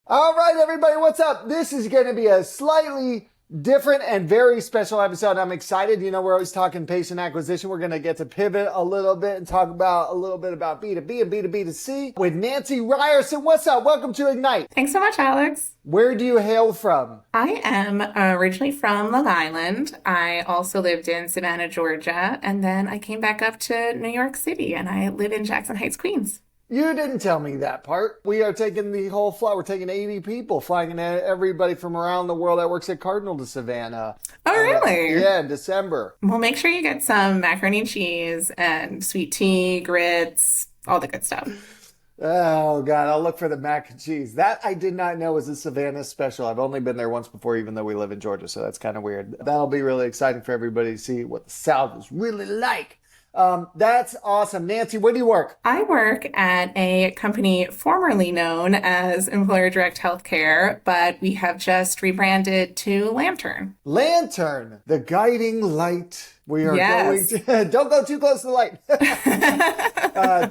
All right, everybody, what's up? This is going to be a slightly different and very special episode. I'm excited. You know, we're always talking patient acquisition. We're going to get to pivot a little bit and talk about a little bit about B2B and B2B2C with Nancy Ryerson. What's up? Welcome to Ignite. Thanks so much, Alex. Where do you hail from? I am originally from Long Island. I also lived in Savannah, Georgia, and then I came back up to New York City, and I live in Jackson Heights, Queens. You didn't tell me that part. We are taking the whole flight. We're taking 80 people, flying in everybody from around the world that works at Cardinal to Savannah. Oh, really? Yeah, in December. Well, make sure you get some macaroni and cheese and sweet tea, grits, all the good stuff. Oh, God, I'll look for the mac and cheese. That I did not know was a Savannah special. I've only been there once before, even though we live in Georgia, so that's kind of weird. That'll be really exciting for everybody to see what the South is really like. That's awesome. Nancy, where do you work? I work at a company formerly known as Employer Direct Healthcare, but we have just rebranded to Lantern. Lantern, the guiding light. We are Yes. going to, don't go too close to the light.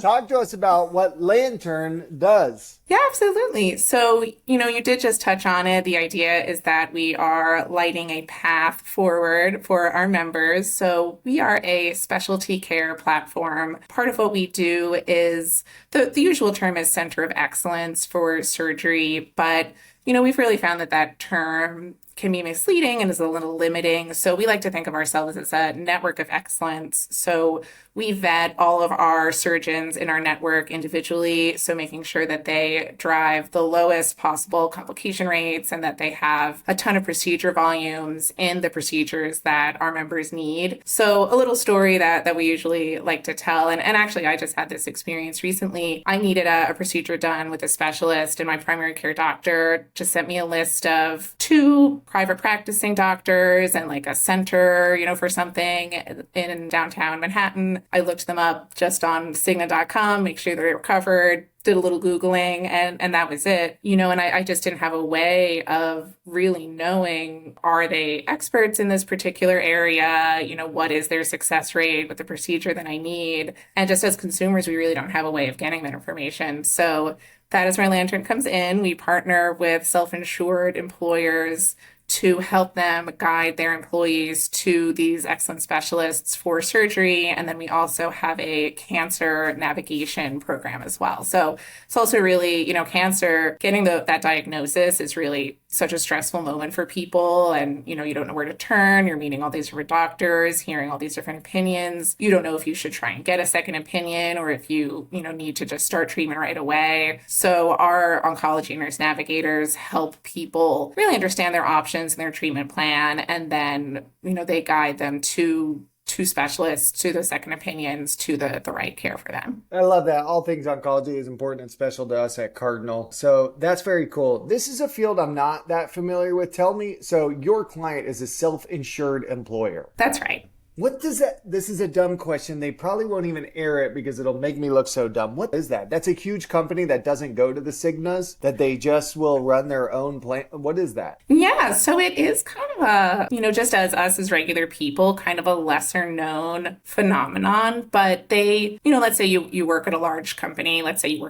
Talk to us about what Lantern does. Yeah, absolutely. So, you did just touch on it. The idea is that we are lighting a path forward for our members. So we are a specialty care platform. Part of what we do is the usual term is center of excellence for surgery, but we've really found that term can be misleading and is a little limiting. So we like to think of ourselves as a network of excellence. So we vet all of our surgeons in our network individually. So making sure that they drive the lowest possible complication rates and that they have a ton of procedure volumes in the procedures that our members need. So a little story that we usually like to tell. And actually, I just had this experience recently. I needed a procedure done with a specialist, and my primary care doctor just sent me a list of 2 private practicing doctors and like a center, for something in downtown Manhattan. I looked them up just on Cigna.com, make sure they were covered, did a little Googling, and that was it. And I just didn't have a way of really knowing, are they experts in this particular area? What is their success rate with the procedure that I need? And just as consumers, we really don't have a way of getting that information. So that is where Lantern comes in. We partner with self-insured employers to help them guide their employees to these excellent specialists for surgery. And then we also have a cancer navigation program as well. So it's also really, cancer, getting that diagnosis is really such a stressful moment for people. And, you don't know where to turn. You're meeting all these different doctors, hearing all these different opinions. You don't know if you should try and get a second opinion or if you need to just start treatment right away. So our oncology nurse navigators help people really understand their options and their treatment plan. And then, they guide them to specialists, to the second opinions, to the right care for them. I love that. All things oncology is important and special to us at Cardinal. So that's very cool. This is a field I'm not that familiar with. Tell me, so your client is a self-insured employer. That's right. What does that, this is a dumb question. They probably won't even air it because it'll make me look so dumb. What is that? That's a huge company that doesn't go to the Cignas, that they just will run their own plan. What is that? Yeah, so it is kind of a, just as us as regular people, kind of a lesser known phenomenon. But they, let's say you work at a large company, let's say you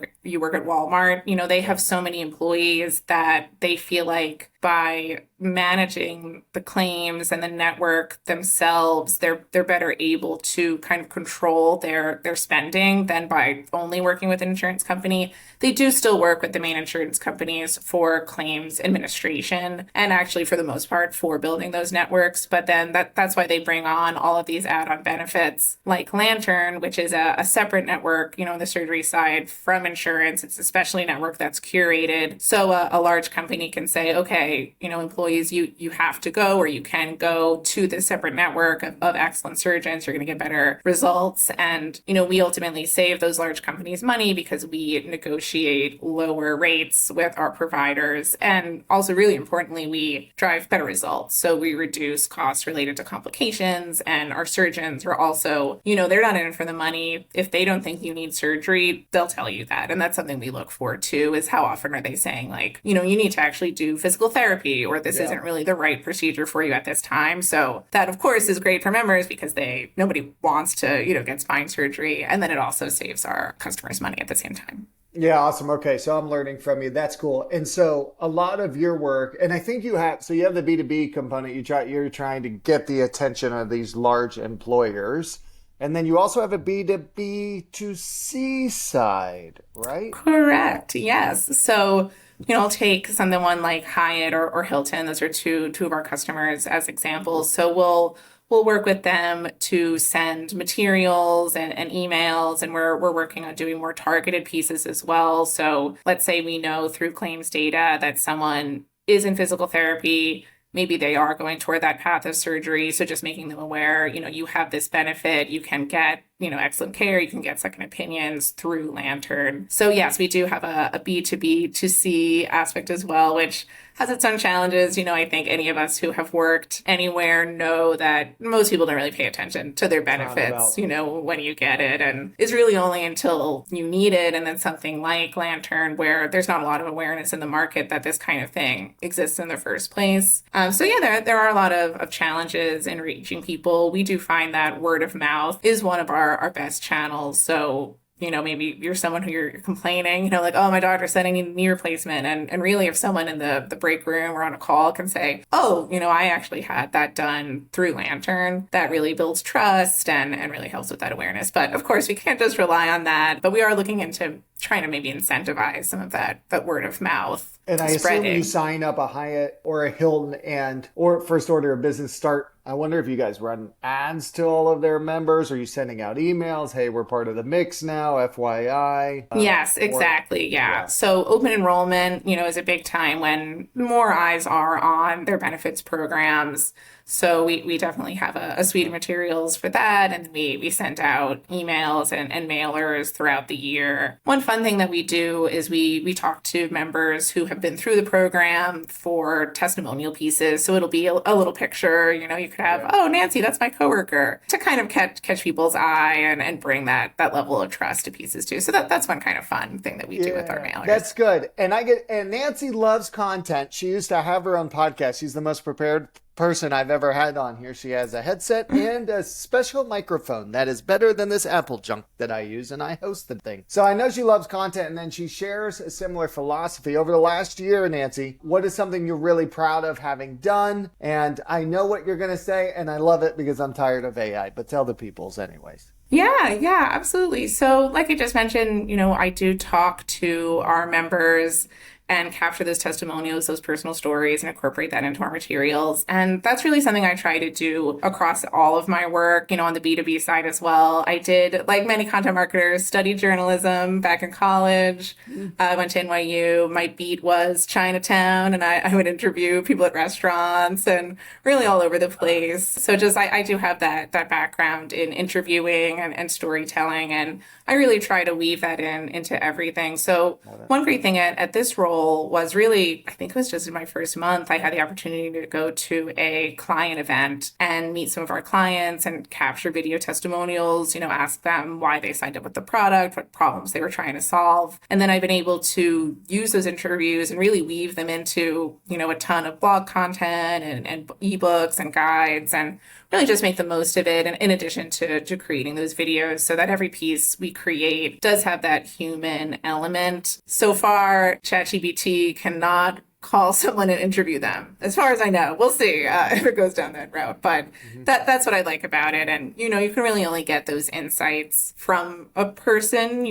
work at Walmart, they have so many employees that they feel like by managing the claims and the network themselves, they're better able to kind of control their spending than by only working with an insurance company. They do still work with the main insurance companies for claims administration and actually for the most part for building those networks. But then that's why they bring on all of these add-on benefits like Lantern, which is a separate network, on the surgery side from insurance. It's a specialty network that's curated. So a large company can say, okay, employees, you have to go or you can go to this separate network of excellent surgeons. You're going to get better results. And, we ultimately save those large companies money because we negotiate lower rates with our providers. And also, really importantly, we drive better results. So we reduce costs related to complications, and our surgeons are also, they're not in it for the money. If they don't think you need surgery, they'll tell you that. And that's something we look for too, is how often are they saying like, you need to actually do physical therapy, or this isn't really the right procedure for you at this time. So that, of course, is great for members because nobody wants to, get spine surgery. And then it also saves our customers money at the same time. Yeah, awesome. Okay, so I'm learning from you. That's cool. And so a lot of your work, and I think you have, so you have the B2B component. You're trying to get the attention of these large employers. And then you also have a B2B2C side, right? Correct. Yes. So, I'll take someone like Hyatt or Hilton. Those are two of our customers as examples. So we'll work with them to send materials and emails, and we're working on doing more targeted pieces as well. So let's say we know through claims data that someone is in physical therapy. Maybe they are going toward that path of surgery. So just making them aware, you have this benefit, you can get excellent care. You can get second opinions through Lantern. So yes, we do have a B2B2C aspect as well, which has its own challenges. I think any of us who have worked anywhere know that most people don't really pay attention to their benefits, when you get it. And it's really only until you need it. And then something like Lantern, where there's not a lot of awareness in the market that this kind of thing exists in the first place. So yeah, there are a lot of challenges in reaching people. We do find that word of mouth is one of our best channels. So, maybe you're someone who you're complaining, like, oh, my doctor said I need a knee replacement. And really, if someone in the break room or on a call can say, oh, I actually had that done through Lantern, that really builds trust and really helps with that awareness. But of course, we can't just rely on that. But we are looking into trying to maybe incentivize some of that word of mouth. And I assume you sign up a Hyatt or a Hilton or first order of business start. I wonder if you guys run ads to all of their members. Are you sending out emails? Hey, we're part of the mix now, FYI. Yes, exactly. Yeah. So open enrollment, is a big time when more eyes are on their benefits programs. So we definitely have a suite of materials for that. And we send out emails and mailers throughout the year. One fun thing that we do is we talk to members who have been through the program for testimonial pieces. So it'll be a little picture, you could have, oh, Nancy, that's my coworker, to kind of catch people's eye and bring that level of trust to pieces too. So that's one kind of fun thing that we do with our mailers. That's good. And Nancy loves content. She used to have her own podcast. She's the most prepared person I've ever had on here. She has a headset and a special microphone that is better than this Apple junk that I use, and I host the thing. So I know she loves content, and then she shares a similar philosophy. Over the last year, Nancy, what is something you're really proud of having done? And I know what you're going to say, and I love it because I'm tired of AI, but tell the peoples anyways. Yeah, absolutely. So like I just mentioned, I do talk to our members and capture those testimonials, those personal stories, and incorporate that into our materials. And that's really something I try to do across all of my work, on the B2B side as well. I did, like many content marketers, study journalism back in college. I went to NYU. My beat was Chinatown, and I would interview people at restaurants and really all over the place. So I do have that background in interviewing and storytelling, and I really try to weave that into everything. So one great thing at this role was really, I think it was just in my first month, I had the opportunity to go to a client event and meet some of our clients and capture video testimonials, ask them why they signed up with the product, what problems they were trying to solve. And then I've been able to use those interviews and really weave them into, a ton of blog content and ebooks and guides, and really just make the most of it. And in addition to creating those videos, so that every piece we create does have that human element. So far, ChatGPT cannot call someone and interview them. As far as I know, we'll see if it goes down that route. But that's what I like about it. And, you can really only get those insights from a person.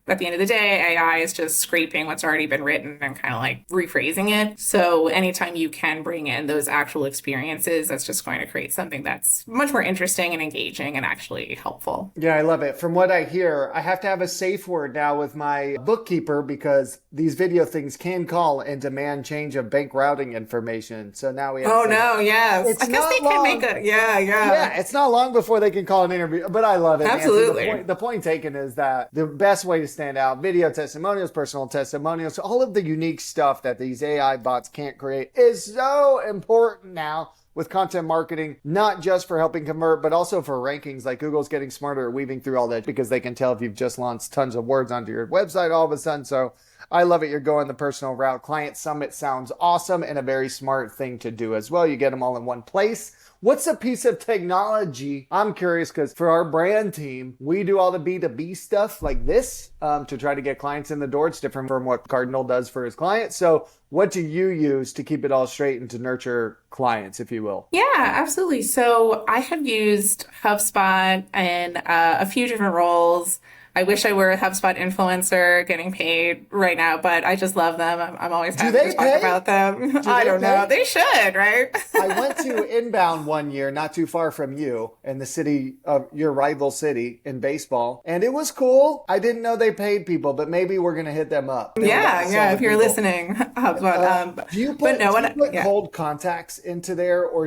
At the end of the day, AI is just scraping what's already been written and kind of like rephrasing it. So anytime you can bring in those actual experiences, that's just going to create something that's much more interesting and engaging and actually helpful. Yeah, I love it. From what I hear, I have to have a safe word now with my bookkeeper because these video things can call and demand change of bank routing information. So now we have yes. I guess they can make it. Yeah, it's not long before they can call an interview, but I love it. Absolutely. Nancy. The point taken is that the best way to stand out, video testimonials, personal testimonials, all of the unique stuff that these AI bots can't create is so important now with content marketing, not just for helping convert, but also for rankings. Like Google's getting smarter at weaving through all that because they can tell if you've just launched tons of words onto your website all of a sudden. So I love it. You're going the personal route. Client Summit sounds awesome and a very smart thing to do as well. You get them all in one place. What's a piece of technology? I'm curious because for our brand team, we do all the B2B stuff like this to try to get clients in the door. It's different from what Cardinal does for his clients. So what do you use to keep it all straight and to nurture clients, if you will? Yeah, absolutely. So I have used HubSpot in a few different roles. I wish I were a HubSpot influencer getting paid right now, but I just love them. I'm always Do happy they to talk pay? about them. Do I they don't know. pay? They should, right? I went to Inbound one year, not too far from you, in the city of your rival city in baseball, and it was cool. I didn't know they paid people, but maybe we're gonna hit them up. They were about to Yeah, sell yeah. the If you're people. listening, HubSpot. Do you But put no do you one, put yeah. cold contacts into there, or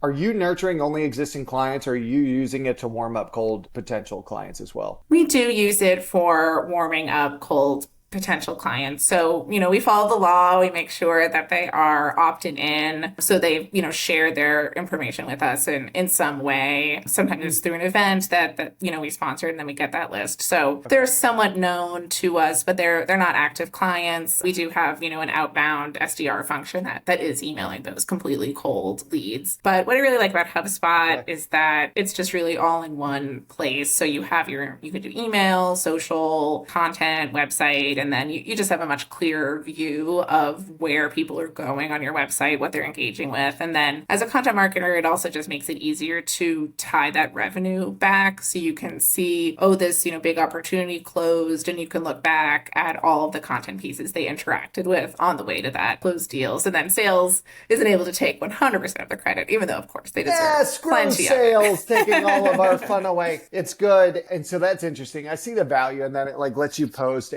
are you nurturing only existing clients, or are you using it to warm up cold potential clients as well? We do use it for warming up cold potential clients. So, we follow the law. We make sure that they are opted in. So they, share their information with us in some way. Sometimes it's through an event that we sponsored and then we get that list. So they're somewhat known to us, but they're not active clients. We do have, an outbound SDR function that is emailing those completely cold leads. But what I really like about HubSpot is that it's just really all in one place. So you can do email, social, content, website, and then you just have a much clearer view of where people are going on your website, what they're engaging with. And then as a content marketer, it also just makes it easier to tie that revenue back. So you can see, oh, this, big opportunity closed, and you can look back at all of the content pieces they interacted with on the way to that closed deal. So then sales isn't able to take 100% of the credit, even though, of course, they deserve Screw plenty of it. sales taking all of our fun away. It's good. And so that's interesting. I see the value, and then it lets you post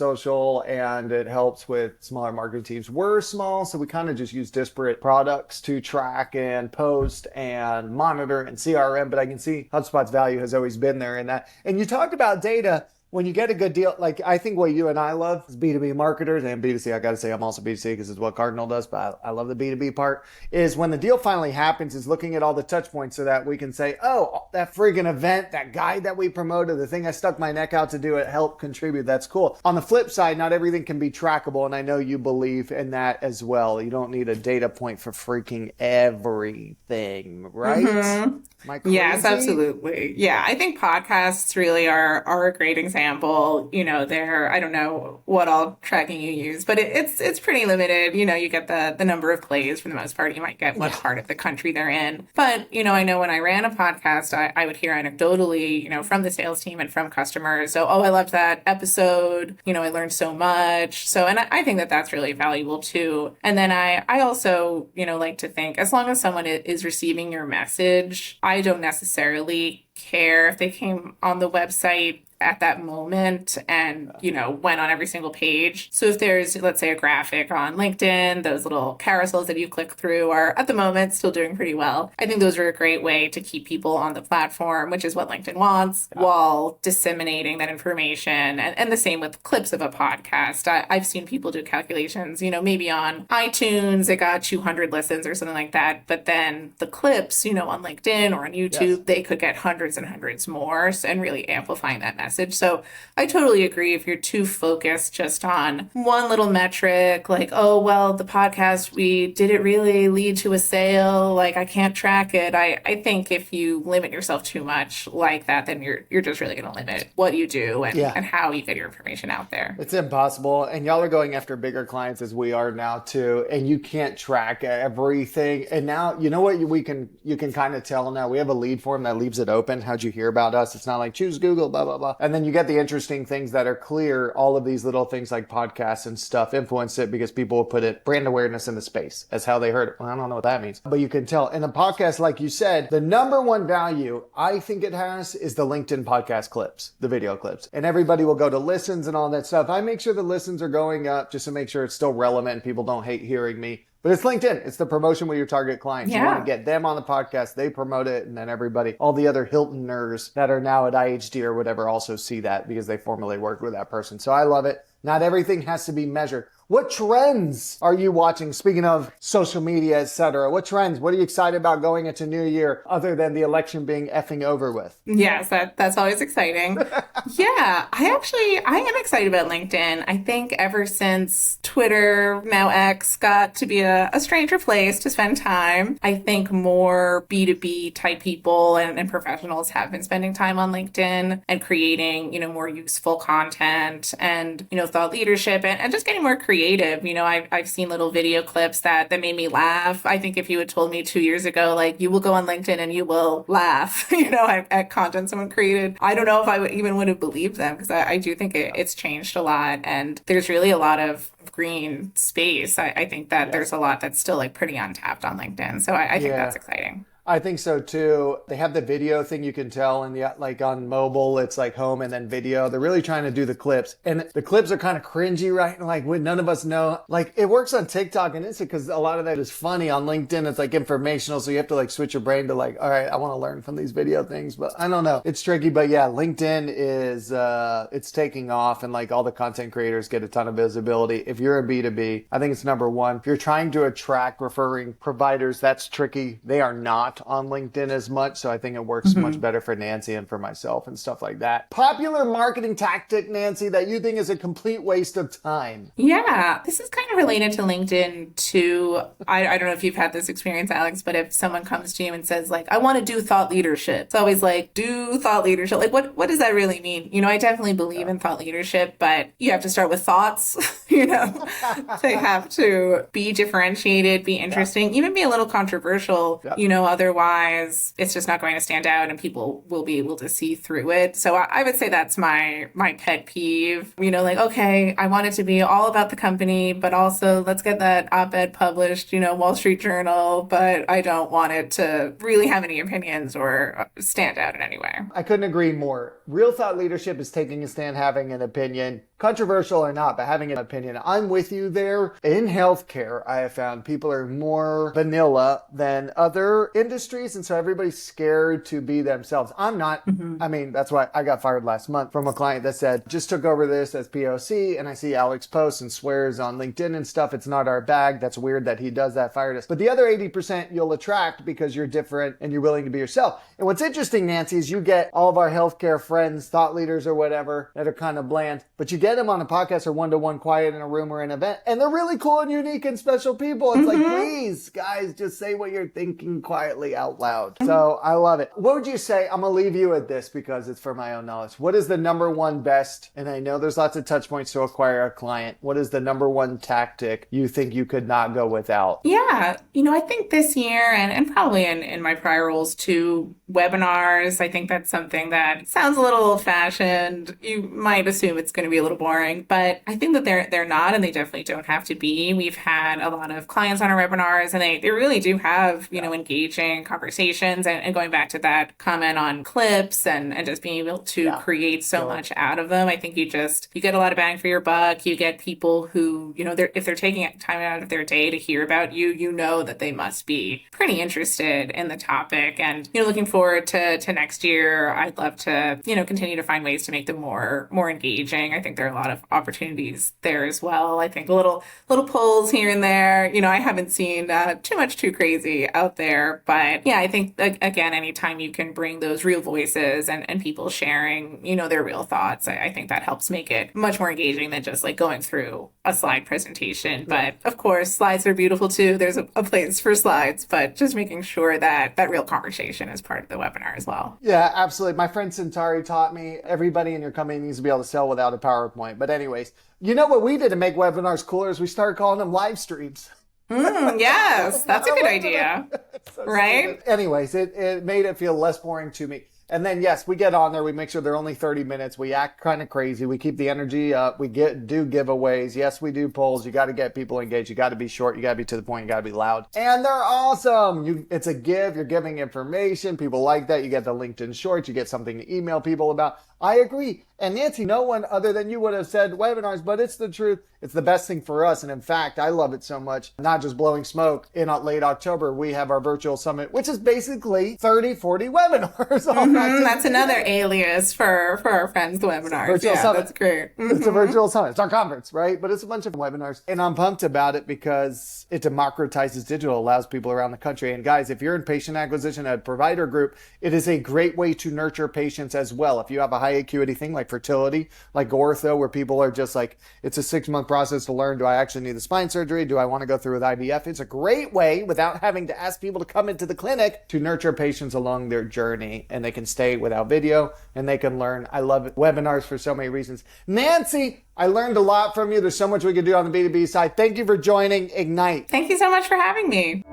social, and it helps with smaller marketing teams. We're small, so we kind of just use disparate products to track and post and monitor and CRM, but I can see HubSpot's value has always been there in that. And you talked about data. When you get a good deal, I think what you and I love is B2B marketers and B2C. I got to say, I'm also B2C because it's what Cardinal does, but I love the B2B part, is when the deal finally happens is looking at all the touch points so that we can say, oh, that friggin' event, that guide that we promoted, the thing I stuck my neck out to do, it helped contribute. That's cool. On the flip side, not everything can be trackable, and I know you believe in that as well. You don't need a data point for freaking everything, right? Mm-hmm. Am I crazy? Yes, absolutely. Yeah, I think podcasts really are a great example. I don't know what all tracking you use, but it's pretty limited. You get the number of plays for the most part. You might get what part of the country they're in. But, I know when I ran a podcast, I would hear anecdotally, from the sales team and from customers. So, oh, I loved that episode. I learned so much. So, and I think that that's really valuable too. And then I also, like to think as long as someone is receiving your message, I don't necessarily care if they came on the website at that moment and, went on every single page. So if there's, let's say, a graphic on LinkedIn, those little carousels that you click through are at the moment still doing pretty well. I think those are a great way to keep people on the platform, which is what LinkedIn wants, while disseminating that information. And the same with clips of a podcast. I've seen people do calculations, maybe on iTunes, it got 200 listens or something like that. But then the clips, on LinkedIn or on YouTube, they could get hundreds and hundreds more, and really amplifying that message. So I totally agree if you're too focused just on one little metric, like, oh, well, the podcast, did it really lead to a sale? I can't track it. I think if you limit yourself too much like that, then you're just really going to limit what you do and how you get your information out there. It's impossible. And y'all are going after bigger clients as we are now too. And you can't track everything. And now, you know what you can kind of tell now? We have a lead form that leaves it open. How'd you hear about us? It's not like choose Google, blah, blah, blah. And then you get the interesting things that are clear. All of these little things like podcasts and stuff influence it because people will put it brand awareness in the space as how they heard it. Well, I don't know what that means, but you can tell. In the podcast, like you said, the number one value I think it has is the LinkedIn podcast clips, the video clips. And everybody will go to listens and all that stuff. I make sure the listens are going up just to make sure it's still relevant and people don't hate hearing me. But it's LinkedIn. It's the promotion with your target clients. Yeah. You want to get them on the podcast. They promote it. And then everybody, all the other Hiltoners that are now at IHD or whatever also see that because they formerly worked with that person. So I love it. Not everything has to be measured. What trends are you watching? Speaking of social media, etc. What trends? What are you excited about going into New Year other than the election being effing over with? Yes, that's always exciting. Yeah, I am excited about LinkedIn. I think ever since Twitter, now X, got to be a stranger place to spend time, I think more B2B type people and professionals have been spending time on LinkedIn and creating, more useful content and, thought leadership and just getting more creative. I've seen little video clips that made me laugh. I think if you had told me 2 years ago, like, you will go on LinkedIn and you will laugh, at content someone created, I don't know if I would have believed them, because I do think it's changed a lot, and there's really a lot of green space. I think that there's a lot that's still like pretty untapped on LinkedIn. So I think that's exciting. I think so too. They have the video thing, you can tell, and like on mobile, it's like home and then video. They're really trying to do the clips, and the clips are kind of cringy, right? Like, none of us know. Like, it works on TikTok and Insta because a lot of that is funny. On LinkedIn, it's like informational, so you have to like switch your brain to like, all right, I want to learn from these video things, but I don't know. It's tricky, but yeah, LinkedIn is it's taking off, and like all the content creators get a ton of visibility. If you're a B2B, I think it's number one. If you're trying to attract referring providers, that's tricky. They are not on LinkedIn as much, so I think it works much better for Nancy and for myself and stuff like that. Popular marketing tactic, Nancy, that you think is a complete waste of time? Yeah, this is kind of related to LinkedIn too. I don't know if you've had this experience, Alex, but if someone comes to you and says like, I want to do thought leadership, it's always like, do thought leadership. Like, what does that really mean? I definitely believe in thought leadership, but you have to start with thoughts. They have to be differentiated, be interesting, even be a little controversial. Otherwise it's just not going to stand out and people will be able to see through it. So I would say that's my pet peeve. Like, okay, I want it to be all about the company, but also let's get that op-ed published, Wall Street Journal, but I don't want it to really have any opinions or stand out in any way. I couldn't agree more. Real thought leadership is taking a stand, having an opinion, controversial or not, but having an opinion. I'm with you there. In healthcare, I have found people are more vanilla than other industries, and so everybody's scared to be themselves. I'm not. I mean, that's why I got fired last month from a client that said, just took over this as POC, and I see Alex posts and swears on LinkedIn and stuff. It's not our bag. That's weird that he does that, fired us. But the other 80% you'll attract because you're different and you're willing to be yourself. And what's interesting, Nancy, is you get all of our healthcare friends, thought leaders or whatever, that are kind of bland, but you get them on a podcast or one-to-one quiet in a room or an event, and they're really cool and unique and special people. It's like, please, guys, just say what you're thinking quietly out loud. So I love it. What would you say? I'm going to leave you with this because it's for my own knowledge. What is the number one best, and I know there's lots of touch points to acquire a client, what is the number one tactic you think you could not go without? Yeah, I think this year and probably in my prior roles too, webinars, I think that's something that sounds a little old-fashioned. You might assume it's going to be a little boring, but I think that they're not, and they definitely don't have to be. We've had a lot of clients on our webinars, and they really do have, engaging conversations, and going back to that comment on clips and just being able to create so much out of them. I think you get a lot of bang for your buck. You get people who, if they're taking time out of their day to hear about you, that they must be pretty interested in the topic. And, looking forward to next year, I'd love to, continue to find ways to make them more engaging. I think there are a lot of opportunities there as well. I think little polls here and there, I haven't seen too crazy out there, but yeah, I think again, anytime you can bring those real voices and people sharing, their real thoughts, I think that helps make it much more engaging than just like going through a slide presentation. But of course, slides are beautiful too. There's a place for slides, but just making sure that real conversation is part of the webinar as well. Yeah, absolutely. My friend Centauri taught me everybody in your company needs to be able to sell without a PowerPoint. But anyways, what we did to make webinars cooler is we started calling them live streams. Yes, that's a good idea. So right? Stupid. Anyways, it made it feel less boring to me. And then, yes, we get on there. We make sure they're only 30 minutes. We act kind of crazy. We keep the energy up. We do giveaways. Yes, we do polls. You got to get people engaged. You got to be short. You got to be to the point. You got to be loud. And they're awesome. It's a give. You're giving information. People like that. You get the LinkedIn shorts. You get something to email people about. I agree. And Nancy, no one other than you would have said webinars, but it's the truth. It's the best thing for us. And in fact, I love it so much, not just blowing smoke. In late October, we have our virtual summit, which is basically 30, 40 webinars already. That's another alias for our friends' webinars. Virtual summit. That's great. It's a virtual summit. It's our conference, right? But it's a bunch of webinars. And I'm pumped about it because it democratizes digital, allows people around the country. And guys, if you're in patient acquisition at a provider group, it is a great way to nurture patients as well. If you have a high acuity thing like fertility, like ortho, where people are just like, it's a 6-month process to learn, do I actually need the spine surgery? Do I want to go through with IVF? It's a great way, without having to ask people to come into the clinic, to nurture patients along their journey. And they can stay without video and they can learn. I love webinars for so many reasons. Nancy, I learned a lot from you. There's so much we could do on the B2B side. Thank you for joining Ignite. Thank you so much for having me.